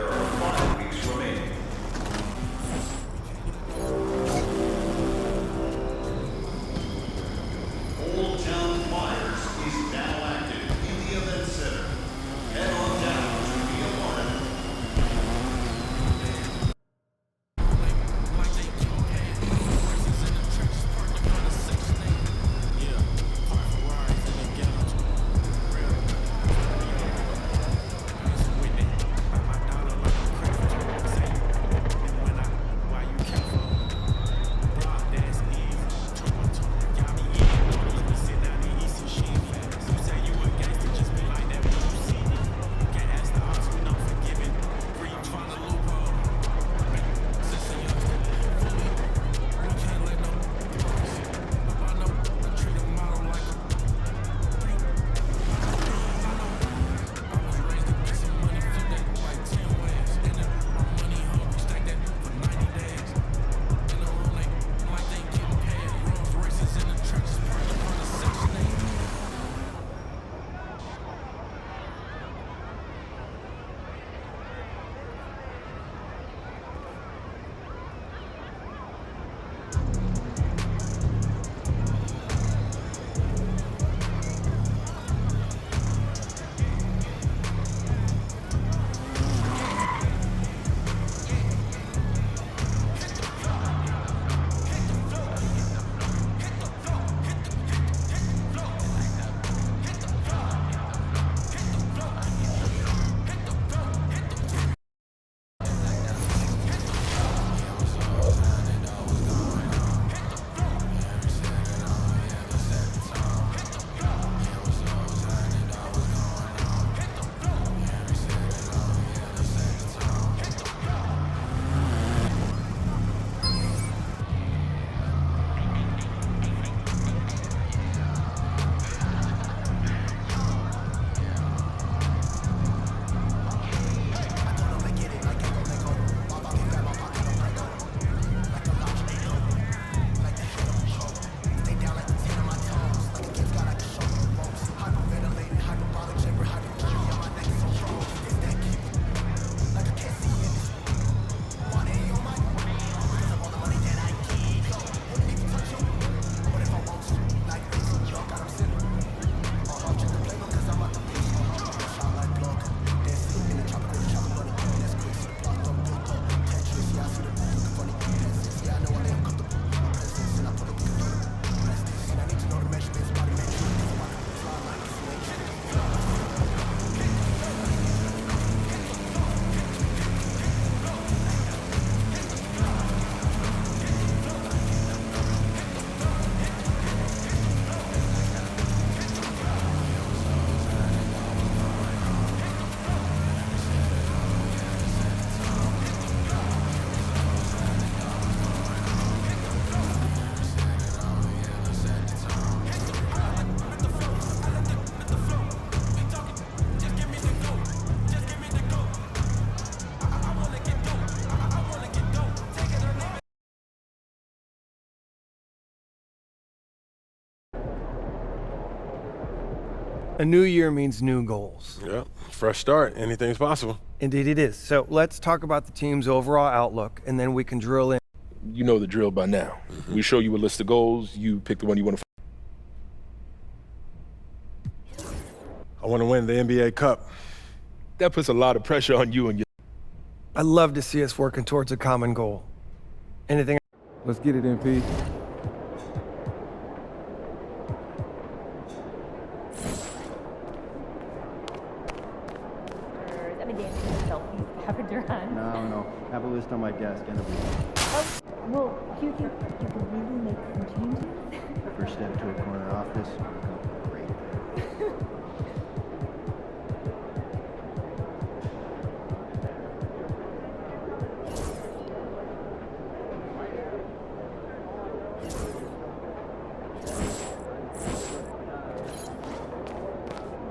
There are 5 weeks remaining. Old Town Myers is now active in the event center. Head on down to be a part of it. A new year means new goals. Yeah, fresh start. Anything's possible. Indeed it is. So let's talk about the team's overall outlook, and then we can drill in. You know the drill by now. We show you a list of goals. You pick the one you want to. I want to win the NBA Cup. That puts a lot of pressure on you and your. I'd love to see us working towards a common goal. Anything? Let's get it, MP. Let me dance with selfie scavenger hunt. No. Have a list on my desk and a Oh, well, do you think you could really make some changes? first step to a corner office. Great.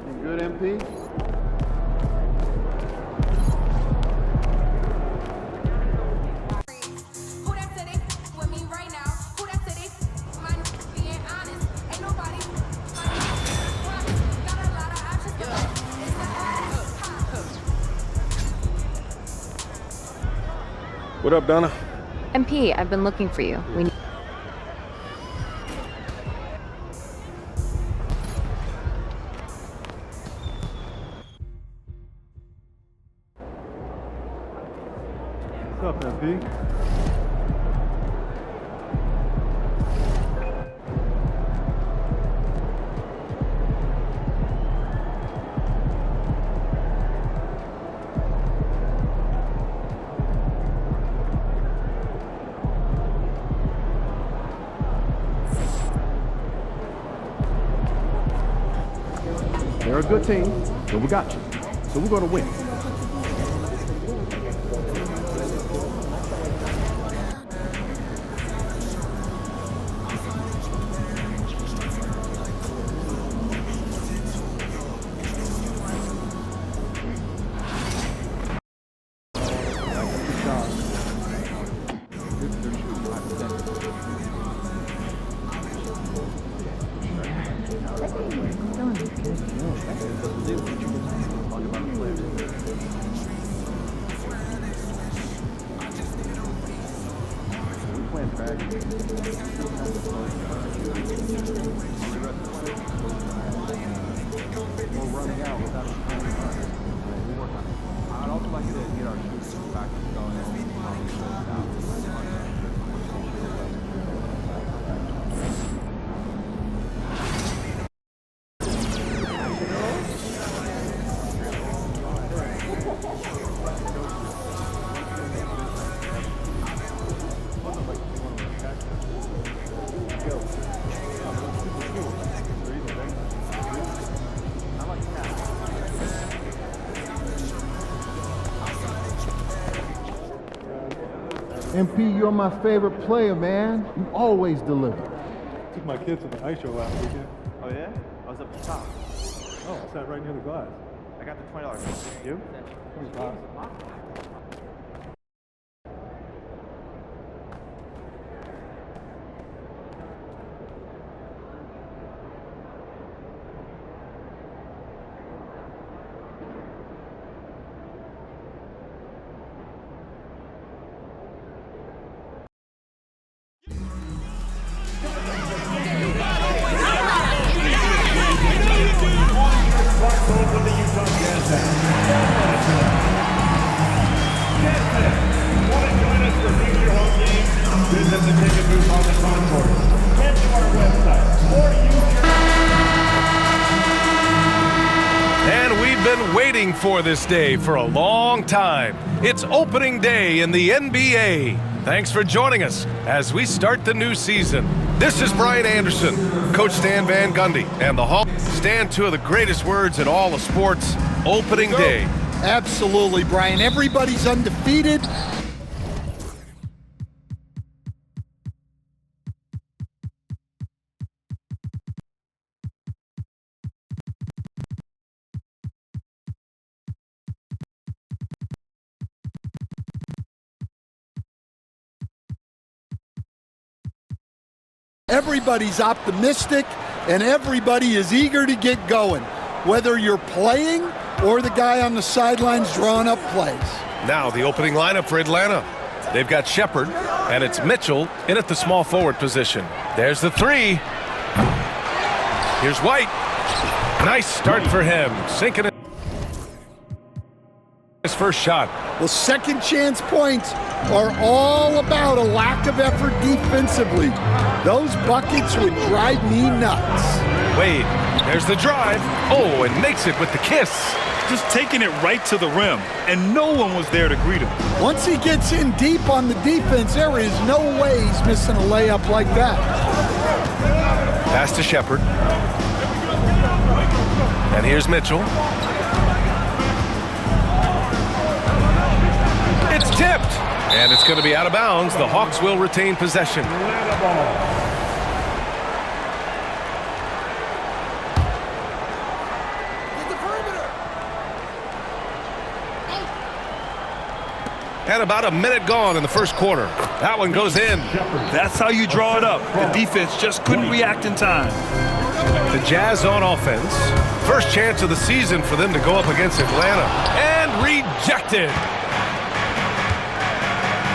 You good, MP? What up, Donna? MP, I've been looking for you. We need What's up, MP? They're a good team, but we got you. So we're going to win. MP, you're my favorite player, man. You always deliver. Took my kids to the ice show last weekend. Oh, yeah? I was up the top. Oh, I sat right near the glass. I got the $20. You? $25. And we've been waiting for this day for a long time. It's opening day in the NBA. Thanks for joining us as we start the new season. This is Brian Anderson, Coach Stan Van Gundy, and the Hawks stand two of the greatest words in all of sports, opening day. Absolutely, Brian. Everybody's undefeated. Everybody's optimistic, and everybody is eager to get going, whether you're playing or the guy on the sidelines drawing up plays. Now the opening lineup for Atlanta. They've got Shepard, and it's Mitchell in at the small forward position. There's the three. Here's White. Nice start for him, sinking it. His first shot. Well, second chance points are all about a lack of effort defensively. Those buckets would drive me nuts. Wade, there's the drive. Oh, and makes it with the kiss. Just taking it right to the rim, and no one was there to greet him. Once he gets in deep on the defense, there is no way he's missing a layup like that. Pass to Shepard. And here's Mitchell. It's tipped, and it's going to be out of bounds. The Hawks will retain possession. And about a minute gone in the first quarter. That one goes in. That's how you draw it up. The defense just couldn't react in time. The Jazz on offense. First chance of the season for them to go up against Atlanta. And rejected.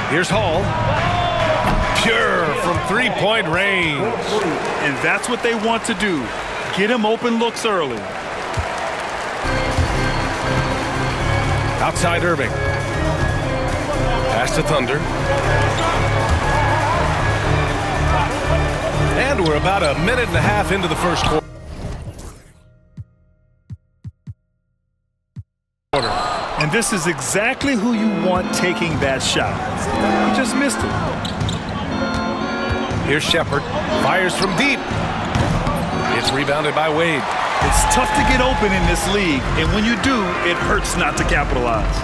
Here's Hall. Pure from three-point range. And that's what they want to do. Get him open looks early. Outside Irving. Pass to Thunder. And we're about a minute and a half into the first quarter. And this is exactly who you want taking that shot. He just missed it. Here's Shepard. Fires from deep. It's rebounded by Wade. It's tough to get open in this league, and when you do, it hurts not to capitalize.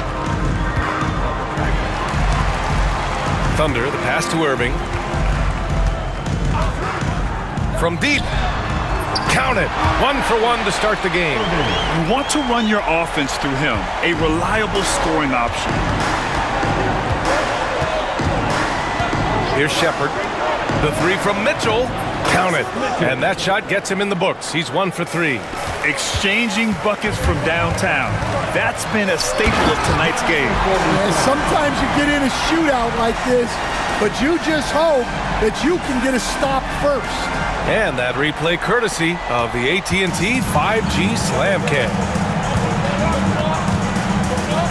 Thunder, the pass to Irving. From deep. Count it. 1 for 1 to start the game. You want to run your offense through him, a reliable scoring option. Here's Shepard. The three from Mitchell. Count it. And that shot gets him in the books. He's 1 for 3. Exchanging buckets from downtown. That's been a staple of tonight's game. And sometimes you get in a shootout like this, but you just hope that you can get a stop first. And that replay courtesy of the AT&T 5G Slam Cam.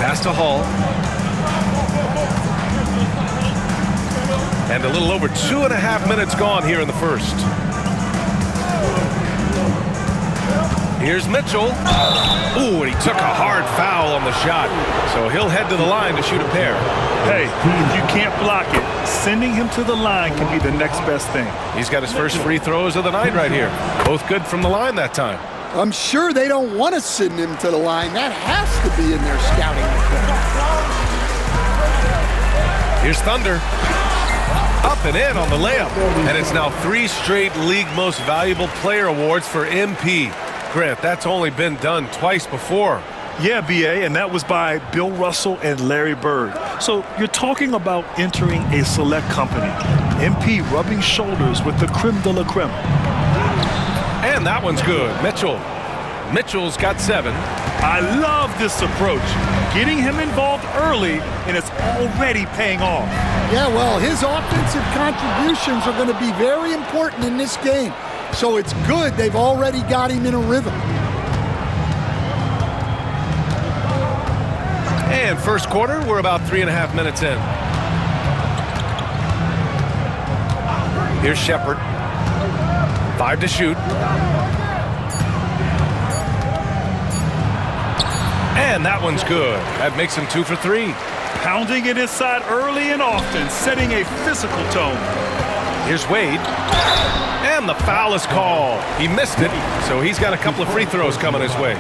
Pass to Hall. And a little over 2.5 minutes gone here in the first. Here's Mitchell. Ooh, and he took a hard foul on the shot. So he'll head to the line to shoot a pair. Hey, if you can't block it, sending him to the line can be the next best thing. He's got his first free throws of the night right here. Both good from the line that time. I'm sure they don't want to send him to the line. That has to be in their scouting report. Here's Thunder. Up and in on the layup. And it's now 3 straight league most valuable player awards for MP. Grant, that's only been done twice before. Yeah, B.A., and that was by Bill Russell and Larry Bird. So you're talking about entering a select company. MP rubbing shoulders with the creme de la creme. And that one's good. Mitchell's got 7. I love this approach. Getting him involved early, and it's already paying off. Yeah, well, his offensive contributions are going to be very important in this game. So it's good they've already got him in a rhythm. And first quarter, we're about 3.5 minutes in. Here's Shepard. 5 to shoot. And that one's good. That makes him 2 for 3. Pounding it inside early and often, setting a physical tone. Here's Wade. And the foul is called. He missed it, so he's got a couple of free throws coming his way.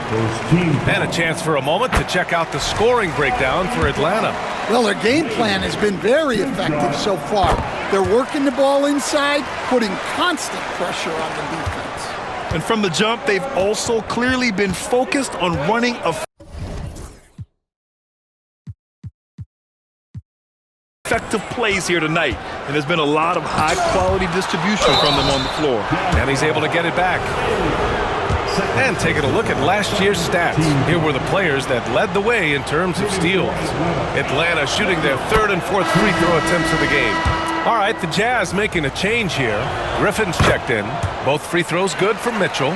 And a chance for a moment to check out the scoring breakdown for Atlanta. Well, their game plan has been very effective so far. They're working the ball inside, putting constant pressure on the defense. And from the jump, they've also clearly been focused on running effective plays here tonight, and there's been a lot of high-quality distribution from them on the floor. And he's able to get it back. And taking a look at last year's stats, here were the players that led the way in terms of steals. Atlanta shooting their 3rd and 4th free throw attempts of the game. All right, the Jazz making a change here. Griffin's checked in. Both free throws good from Mitchell.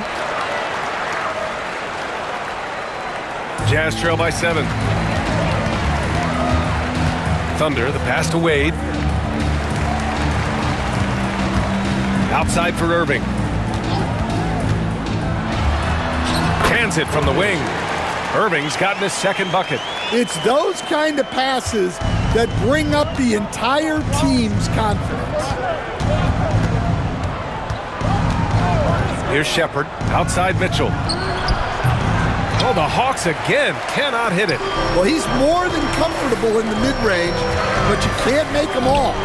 Jazz trail by 7. Thunder, the pass to Wade. Outside for Irving. Cans it from the wing. Irving's gotten his 2nd bucket. It's those kind of passes that bring up the entire team's confidence. Here's Shepard. Outside Mitchell. Oh, the Hawks again cannot hit it. Well, he's more than comfortable in the mid-range, but you can't make them all.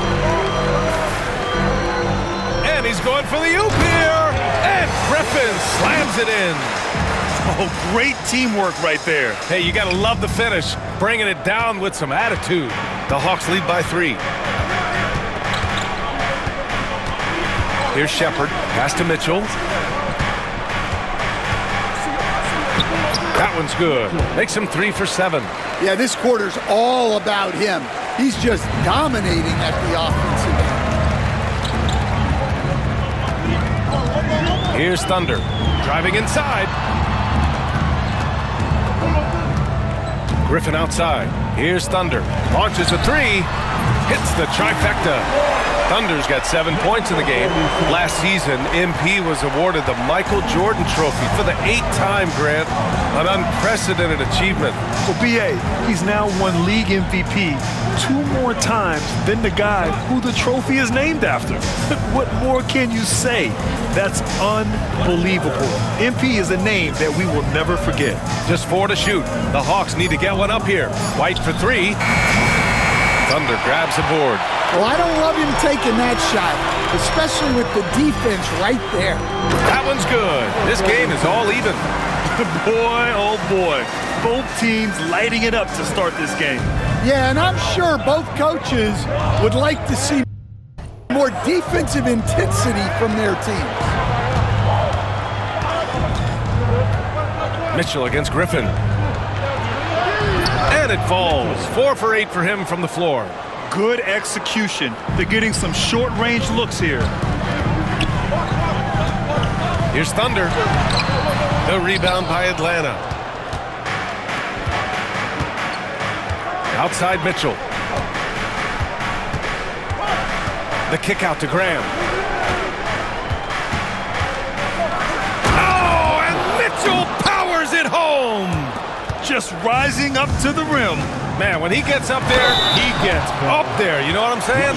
And he's going for the oop here. And Griffin slams it in. Oh, great teamwork right there. Hey, you got to love the finish. Bringing it down with some attitude. The Hawks lead by 3. Here's Shepard. Pass to Mitchell. That one's good. Makes him 3 for 7. Yeah, this quarter's all about him. He's just dominating at the offensive end. Here's Thunder, driving inside. Griffin outside. Here's Thunder, launches a three, hits the trifecta. Thunder's got 7 points in the game. Last season, MP was awarded the Michael Jordan Trophy for the 8th time, Grant. An unprecedented achievement. Well, B.A., he's now won league MVP 2 more times than the guy who the trophy is named after. What more can you say? That's unbelievable. MP is a name that we will never forget. Just 4 to shoot. The Hawks need to get one up here. White for 3. Thunder grabs the board. Well, I don't love him taking that shot, especially with the defense right there. That one's good. This game is all even. Boy, oh boy. Both teams lighting it up to start this game. Yeah, and I'm sure both coaches would like to see more defensive intensity from their teams. Mitchell against Griffin. And it falls. 4 for 8 for him from the floor. Good execution. They're getting some short-range looks here. Here's Thunder. The rebound by Atlanta. Outside Mitchell. The kick out to Graham. Oh, and Mitchell powers it home. Just rising up to the rim. Man, when he gets up there, he gets up there. You know what I'm saying?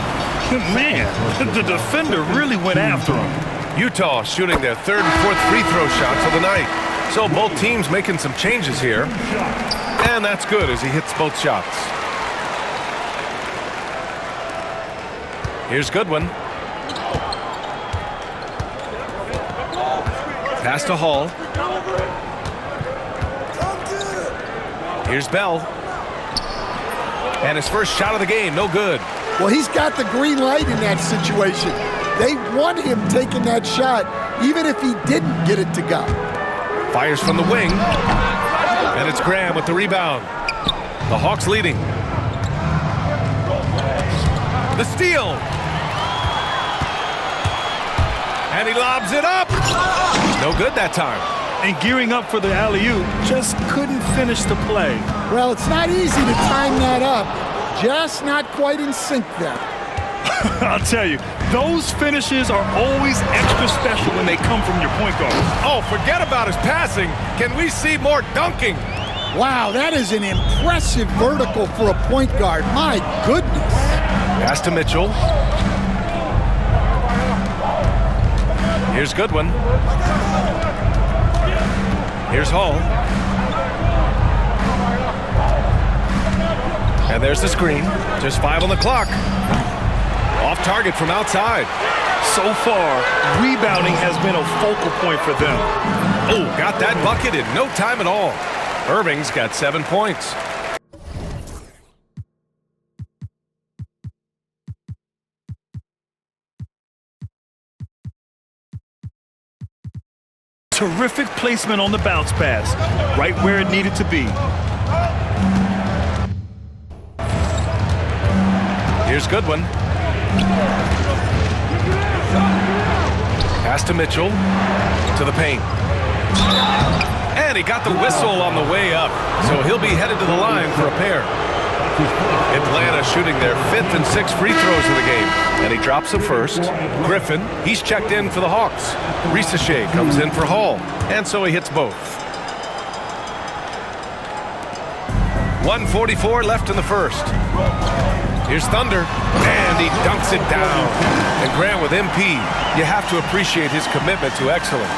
Man, the defender really went after him. Utah shooting their 3rd and 4th free throw shots of the night. So both teams making some changes here. And that's good as he hits both shots. Here's Goodwin. Pass to Hall. Here's Bell. And his first shot of the game, no good. Well, he's got the green light in that situation. They want him taking that shot, even if he didn't get it to go. Fires from the wing. And it's Graham with the rebound. The Hawks leading. The steal. And he lobs it up. No good that time. And gearing up for the alley-oop, just couldn't finish the play. Well, it's not easy to time that up. Just not quite in sync there. I'll tell you, those finishes are always extra special when they come from your point guard. Oh, forget about his passing. Can we see more dunking? Wow, that is an impressive vertical for a point guard. My goodness. Pass to Mitchell. Here's Goodwin. Here's Hall. And there's the screen. Just 5 on the clock. Off target from outside. So far, rebounding has been a focal point for them. Oh, got that bucket in no time at all. Irving's got 7 points. Terrific placement on the bounce pass, right where it needed to be. Here's Goodwin. Pass to Mitchell. To the paint. And he got the whistle on the way up, so he'll be headed to the line for a pair. Atlanta shooting their 5th and 6th free throws of the game. And he drops the first. Griffin, he's checked in for the Hawks. Risacher comes in for Hall. And so he hits both. 1:44 left in the first. Here's Thunder. And he dunks it down. And Grant with MP, you have to appreciate his commitment to excellence.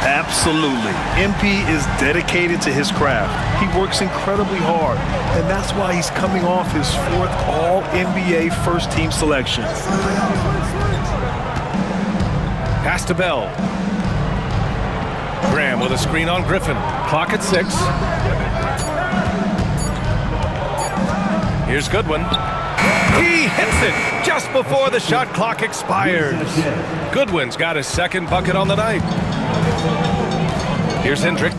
Absolutely. MP is dedicated to his craft. He works incredibly hard, and that's why he's coming off his 4th All-NBA first-team selection. Pass to Bell. Graham with a screen on Griffin. Clock at 6. Here's Goodwin. He hits it just before the shot clock expires. Goodwin's got his 2nd bucket on the night. Here's Hendrick.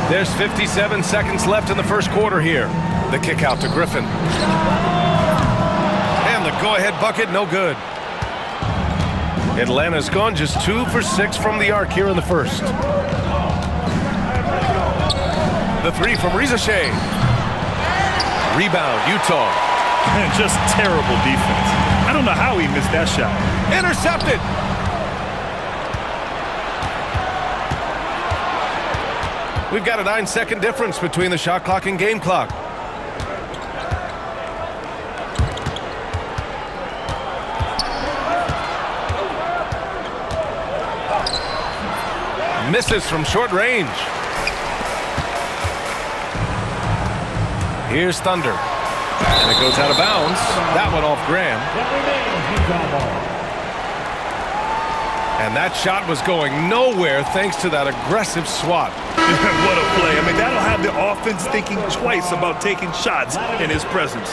There's 57 seconds left in the first quarter here. The kick out to Griffin. And the go-ahead bucket, no good. Atlanta's gone just 2 for 6 from the arc here in the first. The three from Riza Shea. Rebound, Utah. Man, just terrible defense. I don't know how he missed that shot. Intercepted. We've got a 9-second difference between the shot clock and game clock. Misses from short range. Here's Thunder. And it goes out of bounds. That one off Graham. And that shot was going nowhere thanks to that aggressive swat. What a play. I mean, that'll have the offense thinking twice about taking shots in his presence.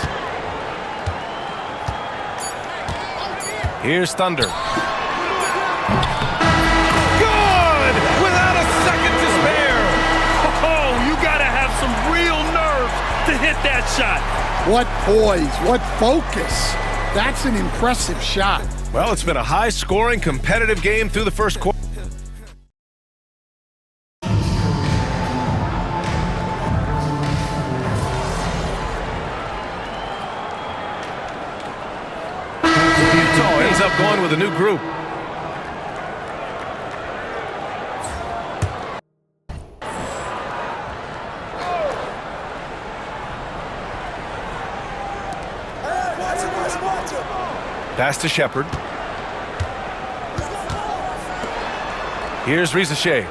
Here's Thunder. Good! Without a second to spare. Oh, you got to have some real nerve to hit that shot. What poise, what focus. That's an impressive shot. Well, it's been a high-scoring, competitive game through the first quarter. Utah ends up going with a new group. Pass to Shepard. Here's Riza Shea.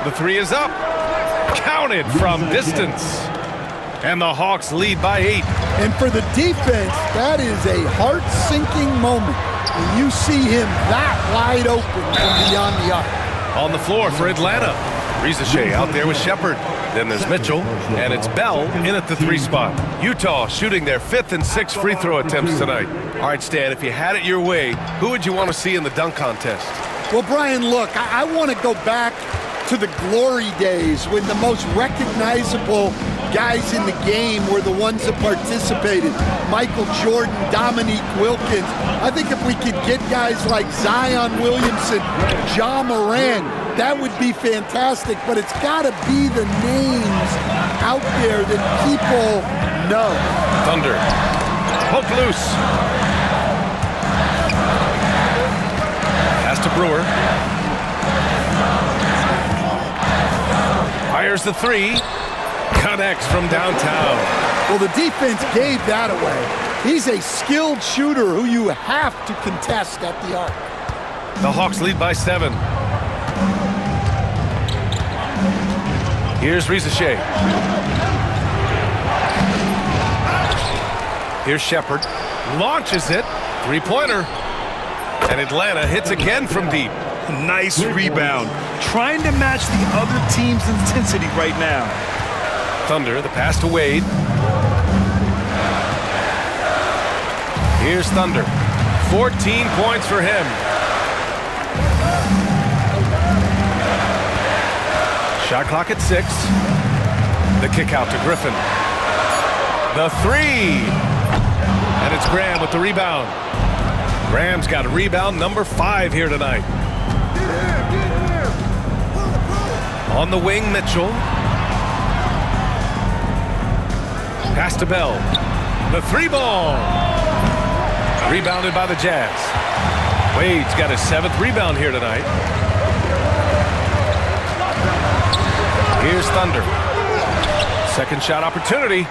The three is up. Counted from distance. And the Hawks lead by 8. And for the defense, that is a heart-sinking moment when you see him that wide open from beyond the arc. On the floor for Atlanta. Riza Shea out there with Shepard. Then there's Mitchell, and it's Bell in at the 3 spot. Utah shooting their 5th and 6th free throw attempts tonight. All right, Stan, if you had it your way, who would you want to see in the dunk contest? Well, Brian, look, I want to go back to the glory days when the most recognizable guys in the game were the ones that participated. Michael Jordan, Dominique Wilkins. I think if we could get guys like Zion Williamson, Ja Morant, that would be fantastic, but it's got to be the names out there that people know. Thunder. Hook loose. Pass to Brewer. Fires the 3. Connects from downtown. Well, the defense gave that away. He's a skilled shooter who you have to contest at the arc. The Hawks lead by 7. Here's Riza Shea. Here's Shepard. Launches it. 3-pointer. And Atlanta hits again from deep. Nice rebound. Trying to match the other team's intensity right now. Thunder, the pass to Wade. Here's Thunder. 14 points for him. Shot clock at 6. The kick out to Griffin. The 3. And it's Graham with the rebound. Graham's got a rebound number 5 here tonight. On the wing, Mitchell. Pass to Bell. The 3 ball. Rebounded by the Jazz. Wade's got his 7th rebound here tonight. Here's Thunder. Second shot opportunity.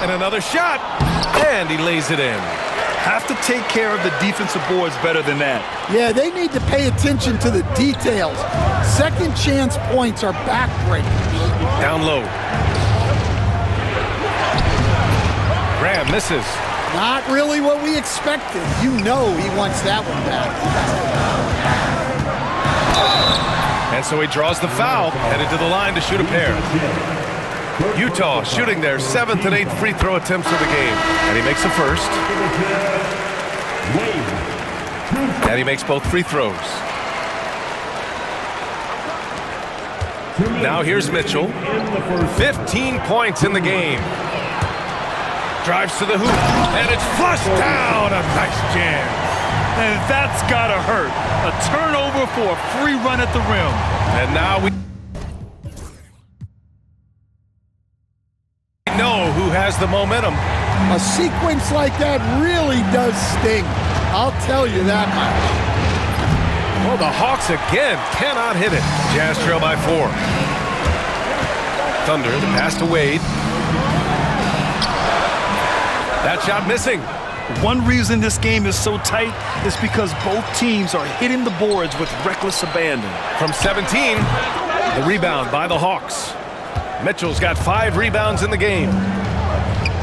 And another shot. And he lays it in. Have to take care of the defensive boards better than that. Yeah, they need to pay attention to the details. Second chance points are backbreakers. Down low. Graham misses. Not really what we expected. You know he wants that one back. And so he draws the foul, headed to the line to shoot a pair. Utah shooting their 7th and 8th free throw attempts of the game. And he makes the first. And he makes both free throws. Now here's Mitchell. 15 points in the game. Drives to the hoop, and it's flushed down. A nice jam. And that's gotta hurt. A turnover for a free run at the rim. And now we know who has the momentum. A sequence like that really does sting. I'll tell you that much. Well, the Hawks again cannot hit it. Jazz trail by 4. Thunder, the pass to Wade. That shot missing. One reason this game is so tight is because both teams are hitting the boards with reckless abandon. From 17, the rebound by the Hawks. Mitchell's got 5 rebounds in the game.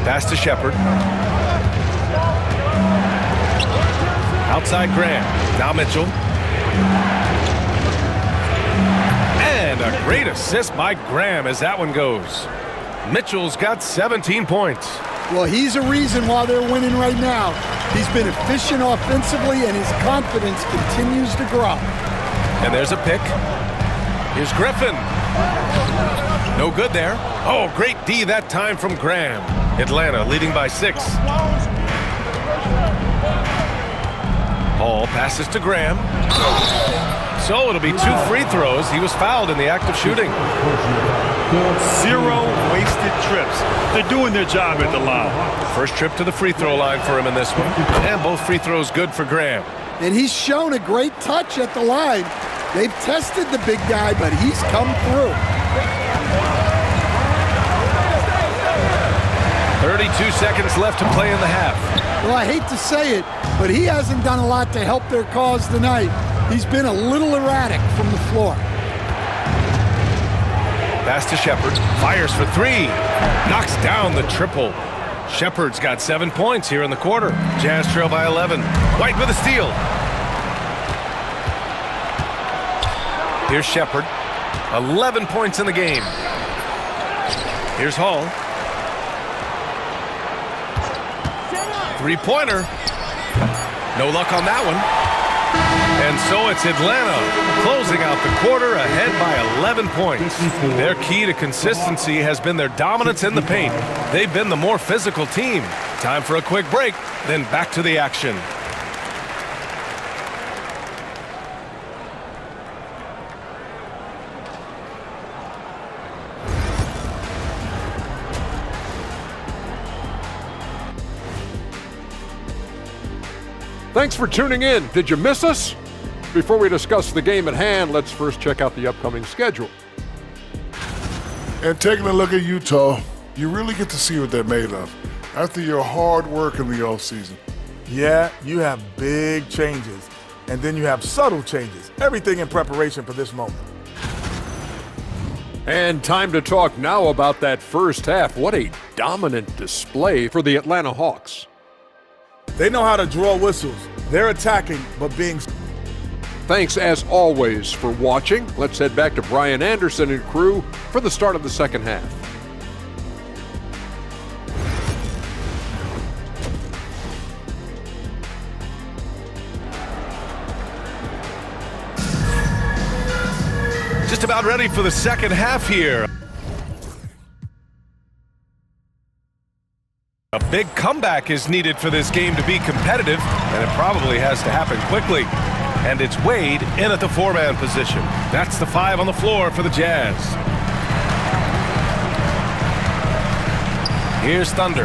Pass to Shepherd. Outside Graham. Now Mitchell. And a great assist by Graham as that one goes. Mitchell's got 17 points. Well, he's a reason why they're winning right now. He's been efficient offensively, and his confidence continues to grow. And there's a pick. Here's Griffin. No good there. Oh, great D that time from Graham. Atlanta leading by 6. Hall passes to Graham. So it'll be 2 free throws. He was fouled in the act of shooting. 0 wasted trips. They're doing their job at the line. First trip to the free throw line for him in this one. And both free throws good for Graham. And he's shown a great touch at the line. They've tested the big guy, but he's come through. 32 seconds left to play in the half. Well, I hate to say it, but he hasn't done a lot to help their cause tonight. He's been a little erratic from the floor. Pass to Shepherd. Fires for 3. Knocks down the triple. Shepherd's got 7 points here in the quarter. Jazz trail by 11. White with a steal. Here's Shepherd. 11 points in the game. Here's Hall. 3-pointer. No luck on that one. And so it's Atlanta closing out the quarter ahead by 11 points. Their key to consistency has been their dominance in the paint. They've been the more physical team. Time for a quick break, then back to the action. Thanks for tuning in. Did you miss us? Before we discuss the game at hand, let's first check out the upcoming schedule. And taking a look at Utah, you really get to see what they're made of after your hard work in the offseason. Yeah, you have big changes, and then you have subtle changes. Everything in preparation for this moment. And time to talk now about that first half. What a dominant display for the Atlanta Hawks. They know how to draw whistles. They're attacking, but being... Thanks, as always, for watching. Let's head back to Brian Anderson and crew for the start of the second half. Just about ready for the second half here. A big comeback is needed for this game to be competitive, and it probably has to happen quickly. And it's Wade in at the 4-man position. That's the 5 on the floor for the Jazz. Here's Thunder.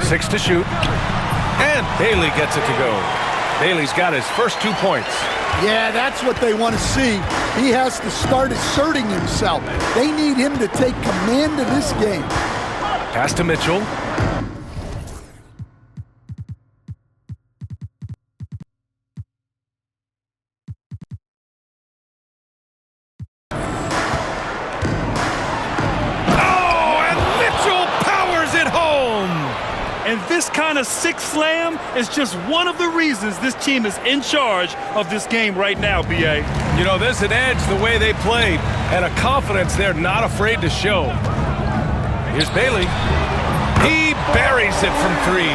6 to shoot. And Bailey gets it to go. Bailey's got his first 2 points. Yeah, that's what they want to see. He has to start asserting himself. They need him to take command of this game. Pass to Mitchell. And this kind of sick slam is just one of the reasons this team is in charge of this game right now, B.A. You know, there's an edge the way they played and a confidence they're not afraid to show. Here's Bailey. He buries it from 3.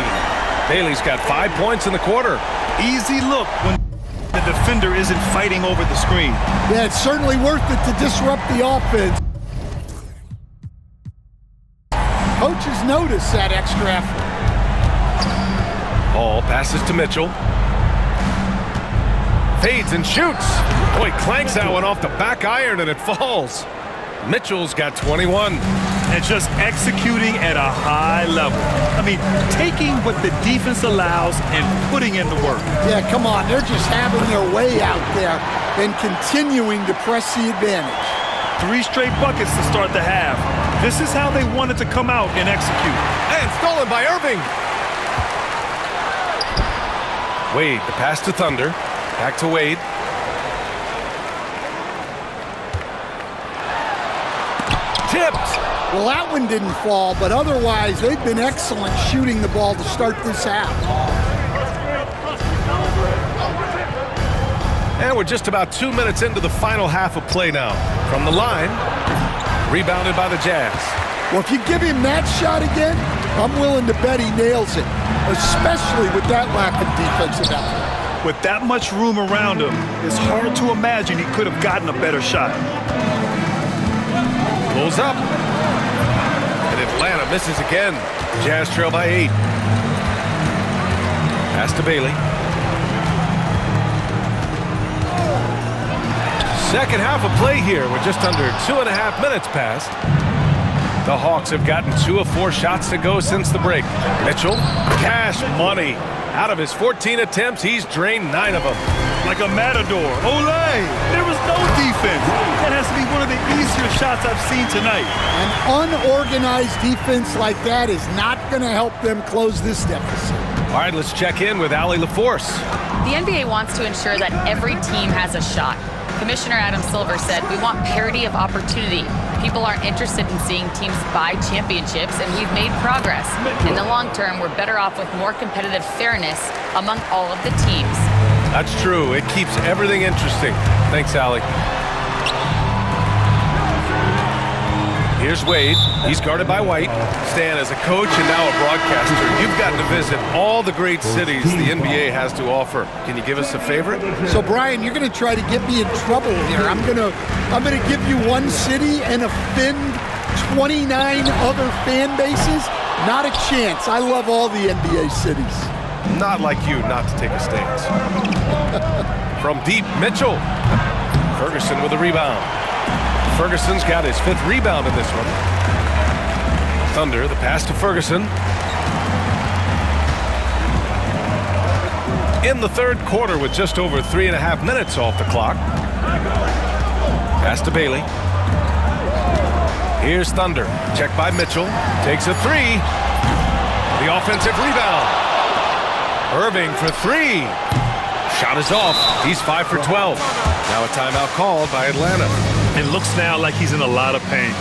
Bailey's got 5 points in the quarter. Easy look when the defender isn't fighting over the screen. Yeah, it's certainly worth it to disrupt the offense. Coaches notice that extra effort. Ball passes to Mitchell. Fades and shoots. Boy, clanks that one off the back iron and it falls. Mitchell's got 21. And just executing at a high level. I mean, taking what the defense allows and putting in the work. Yeah, come on. They're just having their way out there and continuing to press the advantage. 3 straight buckets to start the half. This is how they wanted to come out and execute. And stolen by Irving. Wade, the pass to Thunder. Back to Wade. Tipped. Well, that one didn't fall, but otherwise they've been excellent shooting the ball to start this half. And we're just about 2 minutes into the final half of play now. From the line, rebounded by the Jazz. Well, if you give him that shot again, I'm willing to bet he nails it, especially with that lack of defensive effort. With that much room around him, it's hard to imagine he could have gotten a better shot. Pulls up. And Atlanta misses again. Jazz trail by 8. Pass to Bailey. Second half of play here with just under 2.5 minutes passed. The Hawks have gotten 2 of 4 shots to go since the break. Mitchell, cash money. Out of his 14 attempts, he's drained 9 of them. Like a matador. Olay! There was no defense. That has to be one of the easier shots I've seen tonight. An unorganized defense like that is not going to help them close this deficit. All right, let's check in with Allie LaForce. The NBA wants to ensure that every team has a shot. Commissioner Adam Silver said, "We want parity of opportunity. People aren't interested in seeing teams buy championships, and we've made progress. In the long term, we're better off with more competitive fairness among all of the teams." That's true. It keeps everything interesting. Thanks, Allie. Here's Wade. He's guarded by White. Stan, as a coach and now a broadcaster, you've gotten to visit all the great cities the NBA has to offer. Can you give us a favorite? So, Brian, you're going to try to get me in trouble here. I'm going to give you one city and offend 29 other fan bases. Not a chance. I love all the NBA cities. Not like you not to take a stance. From deep, Mitchell. Ferguson with a rebound. Ferguson's got his 5th rebound in this one. Thunder, the pass to Ferguson. In the third quarter with just over 3.5 minutes off the clock. Pass to Bailey. Here's Thunder. Check by Mitchell. Takes a 3. The offensive rebound. Irving for 3. Shot is off. He's 5 for 12. Now a timeout called by Atlanta. It looks now like he's in a lot of pain.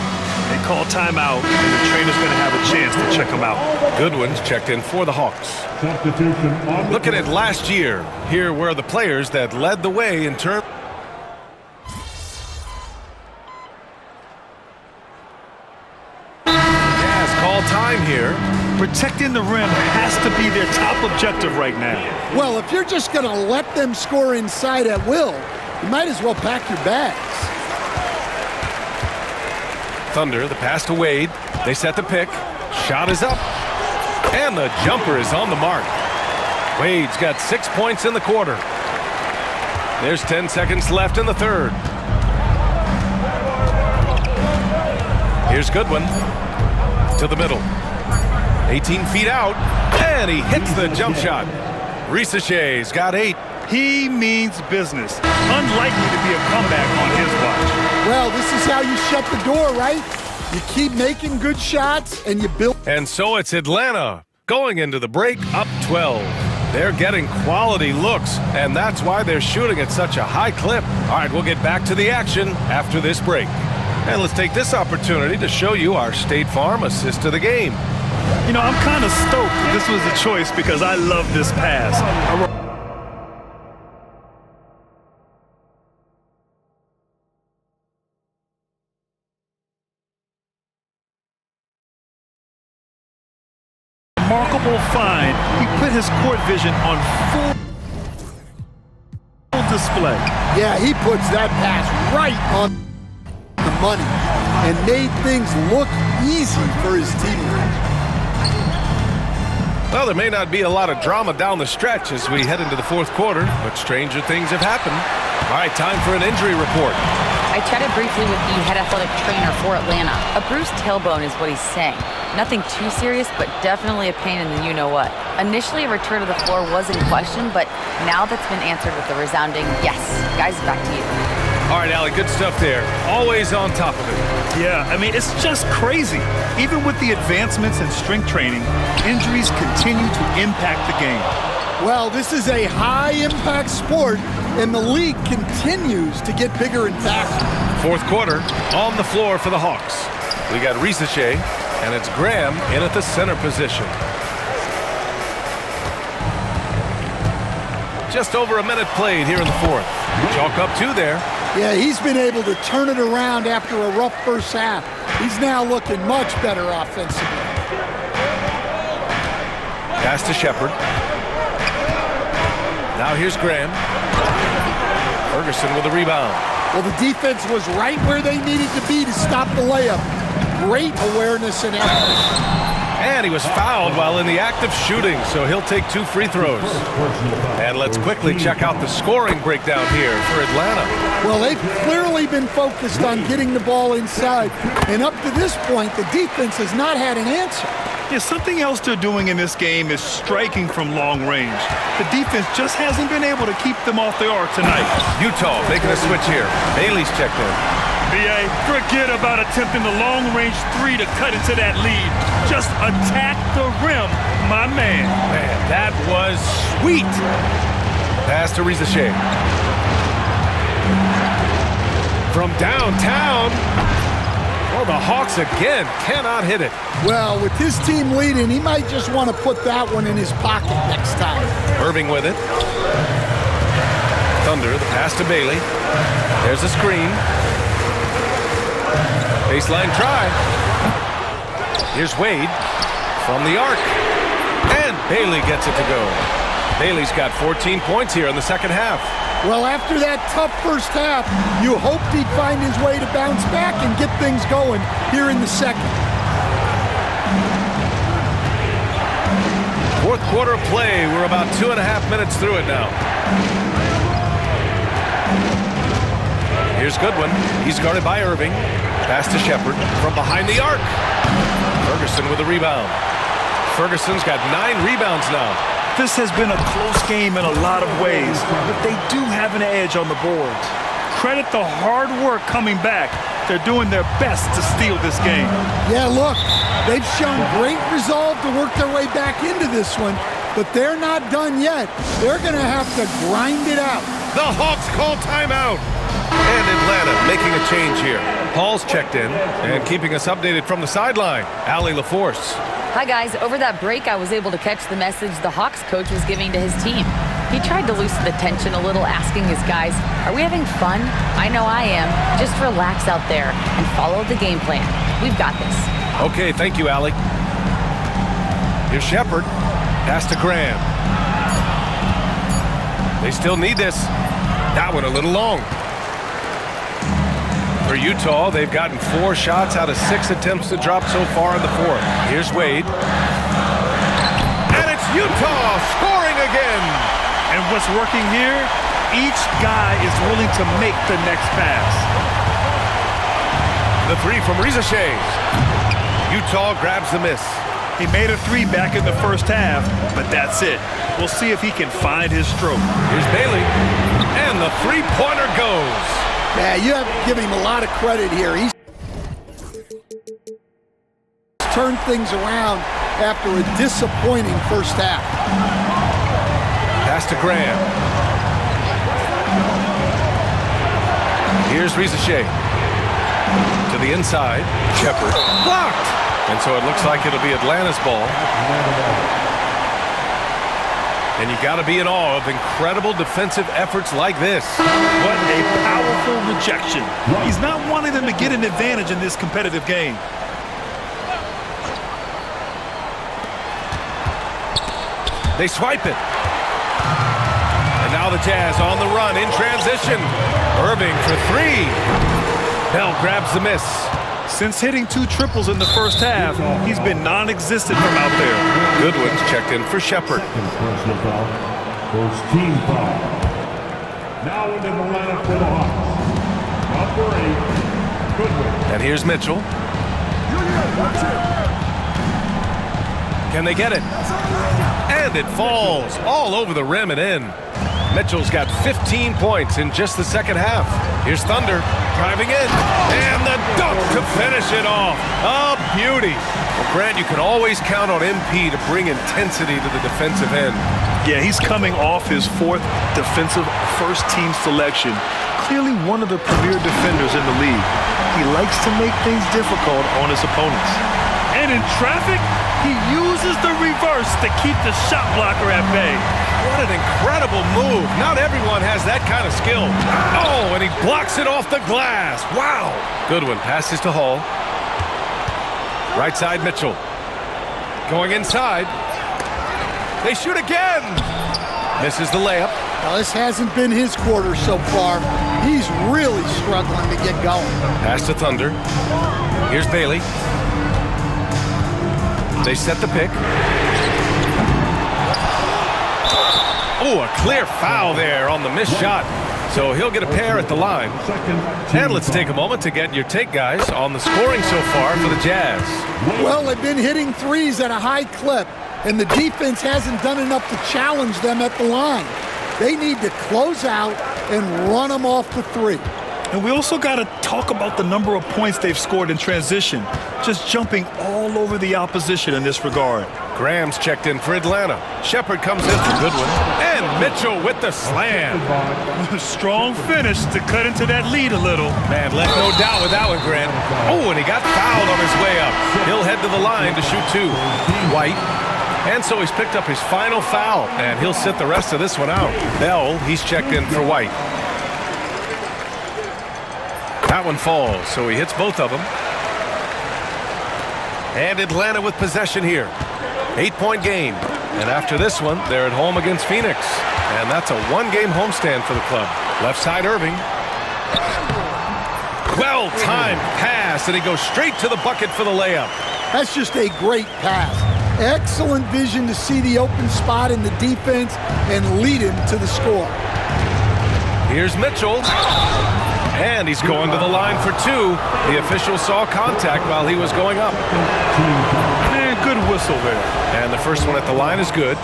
They call timeout, and the trainer's going to have a chance to check him out. Goodwin's checked in for the Hawks. Looking at last year, here were the players that led the way in terms. Jazz call time here. Protecting the rim has to be their top objective right now. Well, if you're just going to let them score inside at will, you might as well pack your bags. Thunder, the pass to Wade. They set the pick. Shot is up. And the jumper is on the mark. Wade's got 6 points in the quarter. There's 10 seconds left in the third. Here's Goodwin. To the middle. 18 feet out. And he hits the jump shot. Risache's got 8. He means business. Unlikely to be a comeback on his watch. Well, this is how you shut the door, right? You keep making good shots and you build. And so it's Atlanta going into the break up 12. They're getting quality looks, and that's why they're shooting at such a high clip. All right, we'll get back to the action after this break. And let's take this opportunity to show you our State Farm assist to the game. You know, I'm kind of stoked that this was a choice because I love this pass. Remarkable find. He put his court vision on full display. Yeah, he puts that pass right on the money and made things look easy for his teammates. Well, there may not be a lot of drama down the stretch as we head into the fourth quarter, but stranger things have happened. All right, time for an injury report. I chatted briefly with the head athletic trainer for Atlanta. A bruised tailbone is what he's saying. Nothing too serious, but definitely a pain in the you-know-what. Initially, a return to the floor was in question, but now that's been answered with a resounding yes. Guys, back to you. All right, Allie, good stuff there. Always on top of it. Yeah, I mean, it's just crazy. Even with the advancements in strength training, injuries continue to impact the game. Well, this is a high-impact sport, and the league continues to get bigger and faster. Fourth quarter, on the floor for the Hawks. We got Risache, and it's Graham in at the center position. Just over a minute played here in the fourth. Chalk up 2 there. Yeah, he's been able to turn it around after a rough first half. He's now looking much better offensively. Pass to Shepard. Now here's Graham. Ferguson with a rebound. Well, the defense was right where they needed to be to stop the layup. Great awareness and effort. And he was fouled while in the act of shooting, so he'll take 2 free throws. And let's quickly check out the scoring breakdown here for Atlanta. Well, they've clearly been focused on getting the ball inside. And up to this point, the defense has not had an answer. Yeah, something else they're doing in this game is striking from long range. The defense just hasn't been able to keep them off the arc tonight. Utah making a switch here. Bailey's checked in. BA, forget about attempting the long-range 3 to cut into that lead. Just attack the rim, my man. Man, that was sweet. Pass to Risache. From downtown. Oh, the Hawks again cannot hit it. Well, with his team leading, he might just want to put that one in his pocket next time. Irving with it. Thunder, the pass to Bailey. There's a screen. Baseline try. Here's Wade from the arc. And Bailey gets it to go. Bailey's got 14 points here in the second half. Well, after that tough first half, you hoped he'd find his way to bounce back and get things going here in the second. Fourth quarter play. We're about 2.5 minutes through it now. Here's Goodwin. He's guarded by Irving. Pass to Shepard from behind the arc. Ferguson with a rebound. Ferguson's got 9 rebounds now. This has been a close game in a lot of ways, but they do have an edge on the boards. Credit the hard work coming back. They're doing their best to steal this game. Yeah, look, they've shown great resolve to work their way back into this one, but they're not done yet. They're going to have to grind it out. The Hawks call timeout. And Atlanta making a change here. Paul's checked in and keeping us updated from the sideline. Allie LaForce. Hi, guys. Over that break, I was able to catch the message the Hawks coach was giving to his team. He tried to loosen the tension a little, asking his guys, are we having fun? I know I am. Just relax out there and follow the game plan. We've got this. Okay, thank you, Allie. Here's Shepard. Pass to Graham. They still need this. That one a little long. For Utah, they've gotten 4 shots out of 6 attempts to drop so far in the fourth. Here's Wade. And it's Utah scoring again. And what's working here, each guy is willing to make the next pass. The 3 from Risache. Utah grabs the miss. He made a 3 back in the first half, but that's it. We'll see if he can find his stroke. Here's Bailey. And the 3-pointer goes. Yeah, you have to give him a lot of credit here. He's turned things around after a disappointing first half. Pass to Graham. Here's Risache. To the inside. Shepard. Blocked. And so it looks like it'll be Atlanta's ball. And you got to be in awe of incredible defensive efforts like this. What a powerful rejection. He's not wanting them to get an advantage in this competitive game. They swipe it. And now the Jazz on the run in transition. Irving for three. Bell grabs the miss. Since hitting 2 triples in the first half, he's been non-existent from out there. Goodwin's checked in for Shepard. Personal foul. First team foul. Now in the lineup for the Hawks. Number 8, Goodwin. And here's Mitchell. Can they get it? And it falls all over the rim and in. Mitchell's got 15 points in just the second half. Here's Thunder driving in. And the dunk to finish it off. A beauty. Well, Grant, you can always count on MP to bring intensity to the defensive end. Yeah, he's coming off his 4th defensive first-team selection. Clearly one of the premier defenders in the league. He likes to make things difficult on his opponents. And in traffic, he uses the reverse to keep the shot blocker at bay. What an incredible move. Not everyone has that kind of skill. Oh, and he blocks it off the glass. Wow. Goodwin passes to Hall. Right side, Mitchell. Going inside. They shoot again. Misses the layup. Well, this hasn't been his quarter so far. He's really struggling to get going. Pass to Thunder. Here's Bailey. They set the pick. Oh, a clear foul there on the missed shot. So he'll get a pair at the line. And let's take a moment to get your take, guys, on the scoring so far for the Jazz. Well, they've been hitting threes at a high clip, and the defense hasn't done enough to challenge them at the line. They need to close out and run them off the three. And we also got to talk about the number of points they've scored in transition, just jumping all over the opposition in this regard. Graham's checked in for Atlanta. Shepard comes in for Goodwin. And Mitchell with the slam. Strong finish to cut into that lead a little. Man, left no doubt with that one, Grant. Oh, and he got fouled on his way up. He'll head to the line to shoot 2. White. And so he's picked up his final foul, and he'll sit the rest of this one out. Bell, he's checked in for White. That one falls, so he hits both of them. And Atlanta with possession here. 8-point game. And after this one, they're at home against Phoenix. And that's a 1-game homestand for the club. Left side, Irving. Well-timed pass, and he goes straight to the bucket for the layup. That's just a great pass. Excellent vision to see the open spot in the defense and lead him to the score. Here's Mitchell. And he's going to the line for 2. The official saw contact while he was going up. And good whistle there. And the first one at the line is good.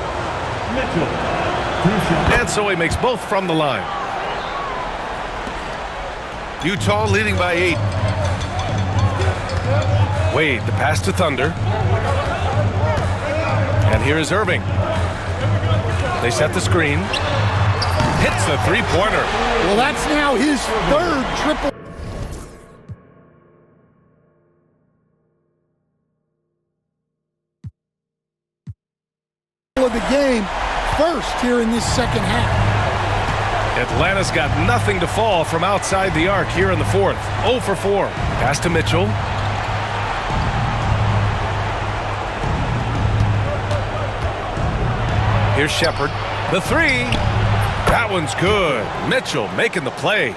And so he makes both from the line. Utah leading by 8. Wade, the pass to Thunder. And here is Irving. They set the screen. Hits the three-pointer. Well, that's now his 3rd triple. Of the game, first here in this second half. Atlanta's got nothing to fall from outside the arc here in the 4th. 0 for 4. Pass to Mitchell. Here's Shepard. The 3. That one's good. Mitchell making the play.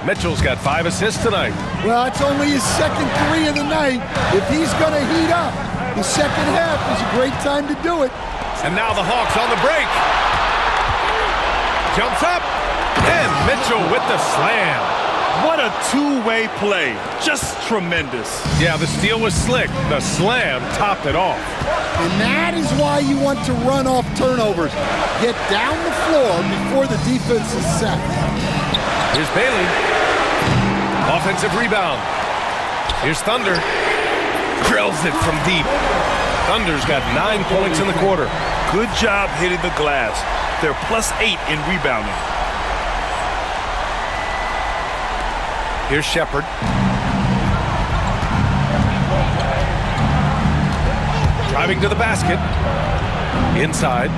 Mitchell's got 5 assists tonight. Well, it's only his second 3 of the night. If he's going to heat up, the second half is a great time to do it. And now the Hawks on the break. Jumps up. And Mitchell with the slam. What a two-way play. Just tremendous. Yeah, the steal was slick. The slam topped it off. And that is why you want to run off turnovers. Get down the floor before the defense is set. Here's Bailey. Offensive rebound. Here's Thunder. Drills it from deep. Thunder's got 9 points in the quarter. Good job hitting the glass. They're +8 in rebounding. Here's Shepard. Driving to the basket. Inside.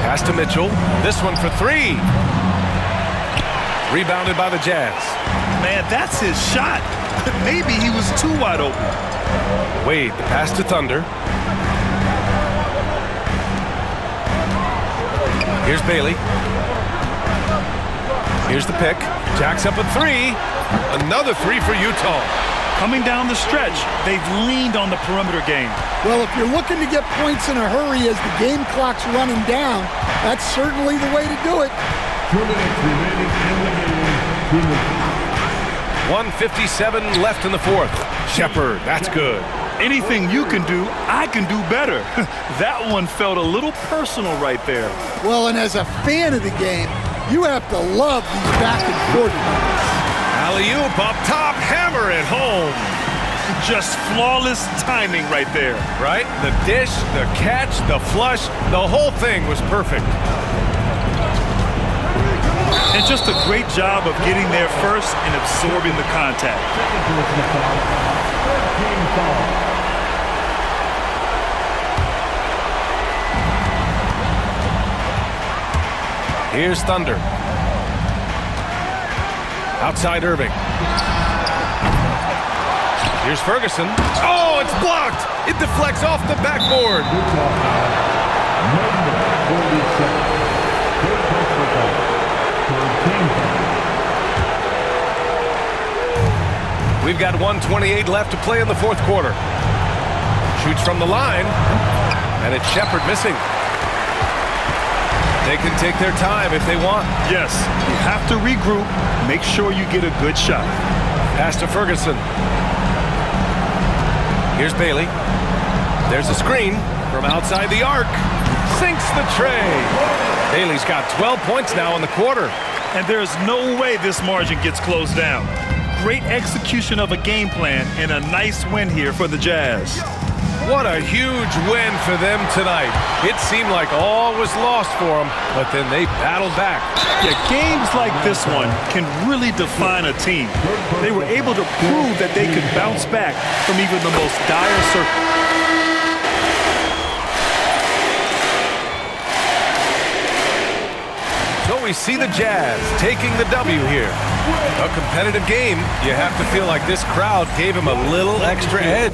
Pass to Mitchell. This one for 3. Rebounded by the Jazz. Man, that's his shot. Maybe he was too wide open. Wade, the pass to Thunder. Here's Bailey. Here's the pick. Jacks up a three. Another three for Utah. Coming down the stretch, they've leaned on the perimeter game. Well, if you're looking to get points in a hurry as the game clock's running down, that's certainly the way to do it. 2 minutes remaining in the game. 2 minutes. 1:57 left in the fourth. Shepard, that's good. Anything you can do, I can do better. That one felt a little personal right there. Well, and as a fan of the game, you have to love these back and forth moments. Alley-oop up top, hammer it home. Just flawless timing right there. Right? The dish, the catch, the flush, the whole thing was perfect. And just a great job of getting there first and absorbing the contact. Here's Thunder. Outside Irving. Here's Ferguson. Oh, it's blocked! It deflects off the backboard. We've got 1:28 left to play in the fourth quarter. Shoots from the line, and it's Shepard missing. They can take their time if they want. Yes, you have to regroup, make sure you get a good shot. Pass to Ferguson. Here's Bailey. There's a screen from outside the arc. Sinks the tray. Bailey's got 12 points now in the quarter. And there's no way this margin gets closed down. Great execution of a game plan and a nice win here for the Jazz. What a huge win for them tonight. It seemed like all was lost for them, but then they battled back. Yeah, games like this one can really define a team. They were able to prove that they could bounce back from even the most dire circumstances. So we see the Jazz taking the W here. A competitive game, you have to feel like this crowd gave him a little extra edge.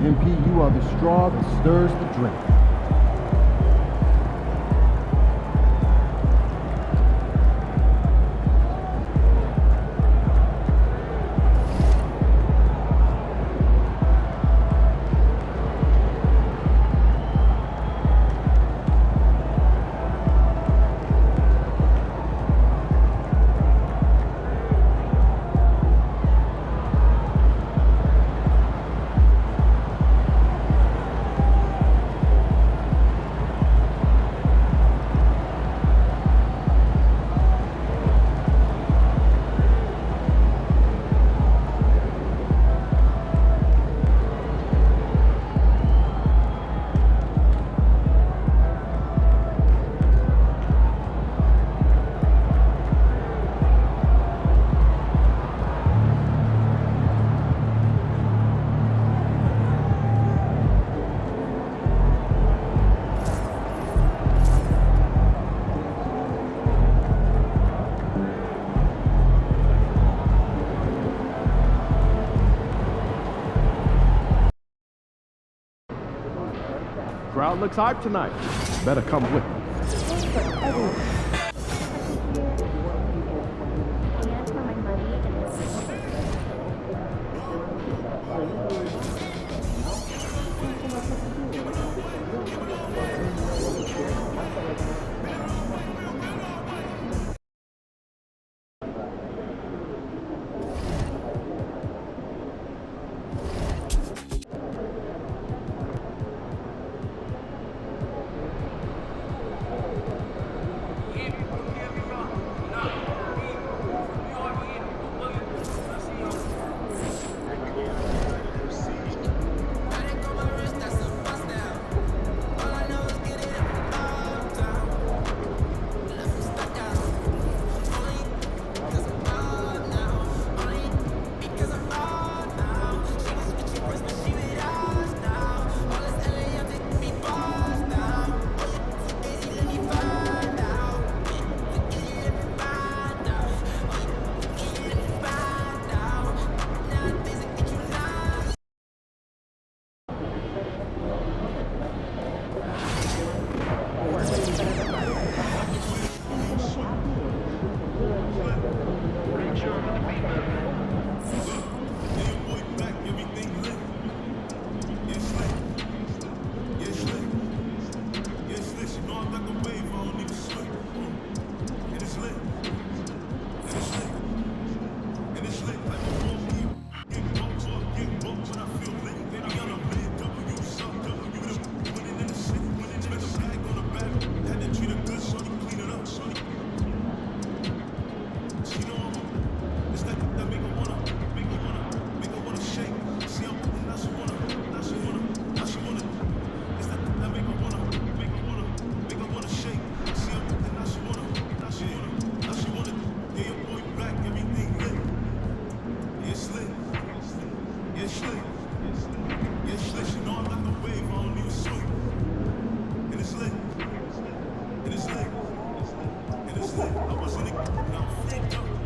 MP, you are the straw that stirs the drink. Crowd looks hyped tonight. Better come with me. And it's lit. I was in it.